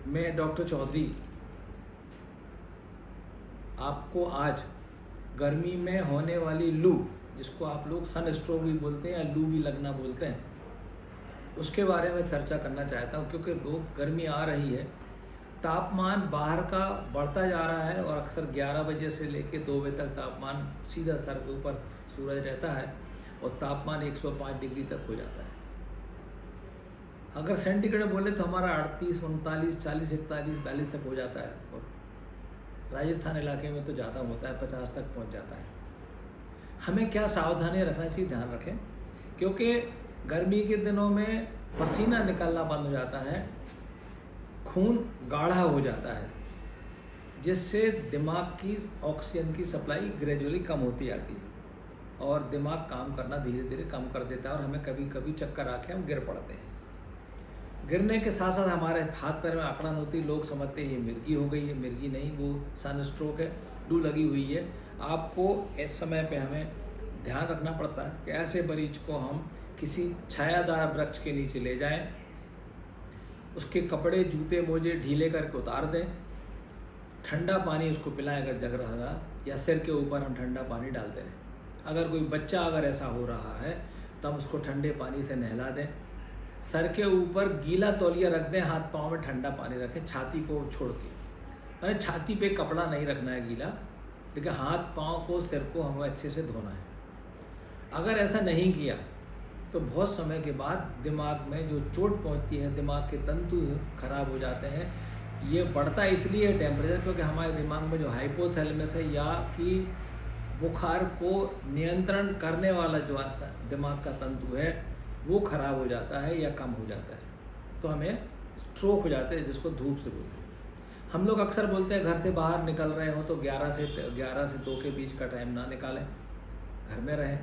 मैं डॉक्टर चौधरी आपको आज गर्मी में होने वाली लू, जिसको आप लोग सन स्ट्रोक भी बोलते हैं या लू भी लगना बोलते हैं, उसके बारे में चर्चा करना चाहता हूँ। क्योंकि लोग गर्मी आ रही है, तापमान बाहर का बढ़ता जा रहा है और अक्सर 11 बजे से लेकर 2 बजे तक तापमान सीधा सर के ऊपर सूरज रहता है और तापमान 105 डिग्री तक हो जाता है। अगर सेंटीग्रेड बोले तो हमारा 38, 39, 40, 41, 42 तक हो जाता है और राजस्थान इलाके में तो ज़्यादा होता है, 50 तक पहुंच जाता है। हमें क्या सावधानी रखना चाहिए, ध्यान रखें। क्योंकि गर्मी के दिनों में पसीना निकलना बंद हो जाता है, खून गाढ़ा हो जाता है, जिससे दिमाग की ऑक्सीजन की सप्लाई ग्रेजुअली कम होती जाती है और दिमाग काम करना धीरे धीरे कम कर देता है और हमें कभी कभी चक्कर आके हम गिर पड़ते हैं। गिरने के साथ साथ हमारे हाथ पैर में अकड़न होती है। लोग समझते हैं ये मिर्गी हो गई है, मिर्गी नहीं, वो सन स्ट्रोक है, लू लगी हुई है। आपको इस समय पे हमें ध्यान रखना पड़ता है कि ऐसे मरीज को हम किसी छायादार वृक्ष के नीचे ले जाएं, उसके कपड़े, जूते, मोजे ढीले करके उतार दें, ठंडा पानी उसको पिलाएं अगर जग रहा है, या सिर के ऊपर हम ठंडा पानी डालते रहें। अगर कोई बच्चा अगर ऐसा हो रहा है तो हम उसको ठंडे पानी से नहला दें। सर के ऊपर गीला तौलिया रख दें, हाथ पाँव में ठंडा पानी रखें, छाती को छोड़ के। मैंने छाती पे कपड़ा नहीं रखना है गीला, लेकिन हाथ पाँव को, सिर को हमें अच्छे से धोना है। अगर ऐसा नहीं किया तो बहुत समय के बाद दिमाग में जो चोट पहुंचती है, दिमाग के तंतु खराब हो जाते हैं। ये बढ़ता इसलिए है टेम्परेचर, क्योंकि हमारे दिमाग में जो हाइपोथैलेमस है या कि बुखार को नियंत्रण करने वाला जो दिमाग का तंतु है वो खराब हो जाता है या कम हो जाता है, तो हमें स्ट्रोक हो जाते हैं, जिसको धूप से बोलते हैं। हम लोग अक्सर बोलते हैं घर से बाहर निकल रहे हो तो 11 से 2 के बीच का टाइम ना निकालें, घर में रहें।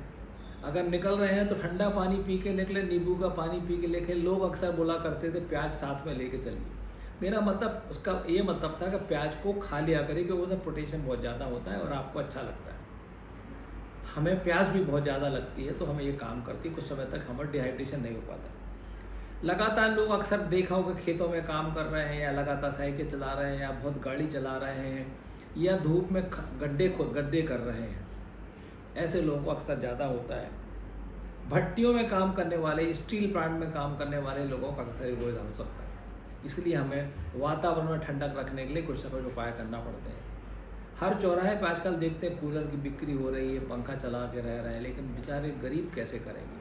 अगर निकल रहे हैं तो ठंडा पानी पी के निकले, नींबू का पानी पी के लेके। लोग अक्सर बोला करते थे प्याज साथ में लेके चलिए। मेरा मतलब, उसका ये मतलब था कि प्याज को खा लिया करिए, क्योंकि उसमें पोटेशियम बहुत ज़्यादा होता है और आपको अच्छा लगता है। हमें प्यास भी बहुत ज़्यादा लगती है तो हमें ये काम करती है, कुछ समय तक हमें डिहाइड्रेशन नहीं हो पाता। लगातार लोग अक्सर देखा होगा खेतों में काम कर रहे हैं या लगातार साइकिल चला रहे हैं या बहुत गाड़ी चला रहे हैं या धूप में गड्ढे कर रहे हैं, ऐसे लोगों को अक्सर ज़्यादा होता है। भट्टियों में काम करने वाले, स्टील प्लांट में काम करने वाले लोगों का अक्सर ये हो सकता है। इसलिए हमें वातावरण में ठंडक रखने के लिए कुछ ना कुछ उपाय करना पड़ते हैं। हर चौराहे पर आजकल देखते हैं कूलर की बिक्री हो रही है, पंखा चला के रह रहे हैं, लेकिन बेचारे गरीब कैसे करेंगे?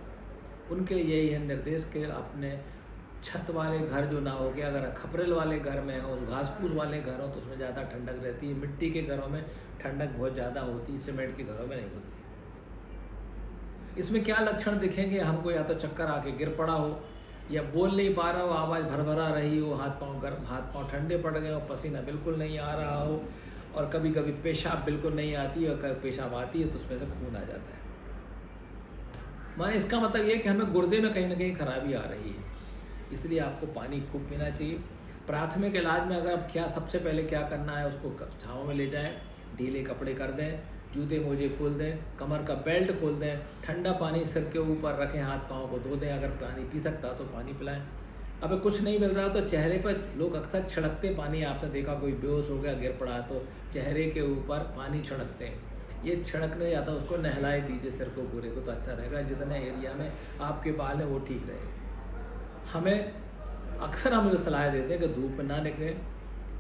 उनके लिए यही है निर्देश कि अपने छत वाले घर जो ना हो गया, अगर खपरेल वाले घर में हो, घास फूस वाले घर हो तो उसमें ज़्यादा ठंडक रहती है। मिट्टी के घरों में ठंडक बहुत ज़्यादा होती है, सीमेंट के घरों में नहीं होती। इसमें क्या लक्षण दिखेंगे? हमको या तो चक्कर आके गिर पड़ा हो, या बोल नहीं पा रहा हो, आवाज़ भरभरा रही हो, हाथ पाँव ठंडे पड़ गए हो, पसीना बिल्कुल नहीं आ रहा हो, और कभी कभी पेशाब बिल्कुल नहीं आती है, और कभी पेशाब आती है तो उसमें से खून आ जाता है। माने इसका मतलब ये है कि हमें गुर्दे में कहीं ना कहीं खराबी आ रही है। इसलिए आपको पानी खूब पीना चाहिए। प्राथमिक इलाज में अगर क्या सबसे पहले क्या करना है, उसको छाँव में ले जाएं, ढीले कपड़े कर दें, जूते मोजे खोल दें, कमर का बेल्ट खोल दें, ठंडा पानी सिर के ऊपर रखें, हाथ पाँव को धो दें। अगर पानी पी सकता तो पानी पिलाएं। अब कुछ नहीं मिल रहा तो चेहरे पर लोग अक्सर छिड़कते पानी, आपने देखा कोई बेहोश हो गया, गिर पड़ा तो चेहरे के ऊपर पानी छिड़कते हैं। ये छिड़कने जाता, उसको नहलाए दीजिए सिर को पूरे को, तो अच्छा रहेगा। जितने एरिया में आपके बाल हैं वो ठीक रहेगा। हमें अक्सर हम सलाह देते हैं कि धूप में ना निकलें,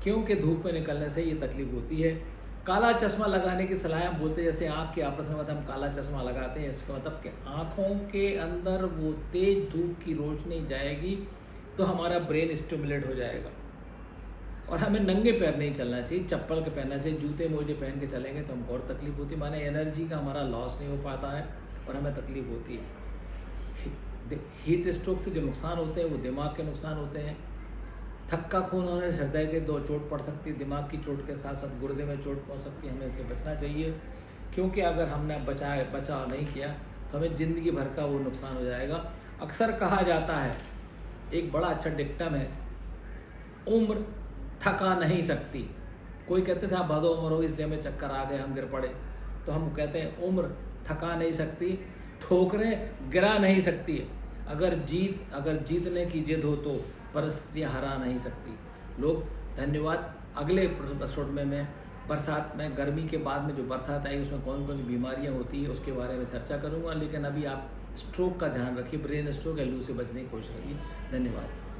क्योंकि धूप में निकलने से ये तकलीफ होती है। काला चश्मा लगाने की सलाह हम बोलते हैं, जैसे आँख की आपस में मतलब हम काला चश्मा लगाते हैं, इसका मतलब कि आँखों के अंदर वो तेज धूप की रोशनी जाएगी तो हमारा ब्रेन स्टिमुलेट हो जाएगा। और हमें नंगे पैर नहीं चलना चाहिए, चप्पल के पहनना चाहिए। जूते मोजे पहन के चलेंगे तो हमको और तकलीफ होती है, माने एनर्जी का हमारा लॉस नहीं हो पाता है और हमें तकलीफ होती है। हीट स्ट्रोक से जो नुकसान होते हैं वो दिमाग के नुकसान होते हैं। थक्का खून होने से हृदय के 2 चोट पड़ सकती है, दिमाग की चोट के साथ साथ गुर्दे में चोट पहुंच सकती है। हमें इससे बचना चाहिए, क्योंकि अगर हमने बचाव नहीं किया तो हमें ज़िंदगी भर का वो नुकसान हो जाएगा। अक्सर कहा जाता है, एक बड़ा अच्छा डिक्टम है, उम्र थका नहीं सकती। कोई कहते थे आप बदो उम्र हो इसलिए हमें चक्कर आ गए, हम गिर पड़े, तो हम कहते हैं उम्र थका नहीं सकती, ठोकरें गिरा नहीं सकती। अगर जीतने की जिद हो तो परिस्थितियाँ हरा नहीं सकती। लोग। धन्यवाद। अगले एपिसोड में मैं बरसात में, गर्मी के बाद में जो बरसात आएगी उसमें कौन कौन सी बीमारियाँ होती है उसके बारे में चर्चा करूँगा। लेकिन अभी आप स्ट्रोक का ध्यान रखिए, ब्रेन स्ट्रोक या लू से बचने की कोशिश करिए। धन्यवाद।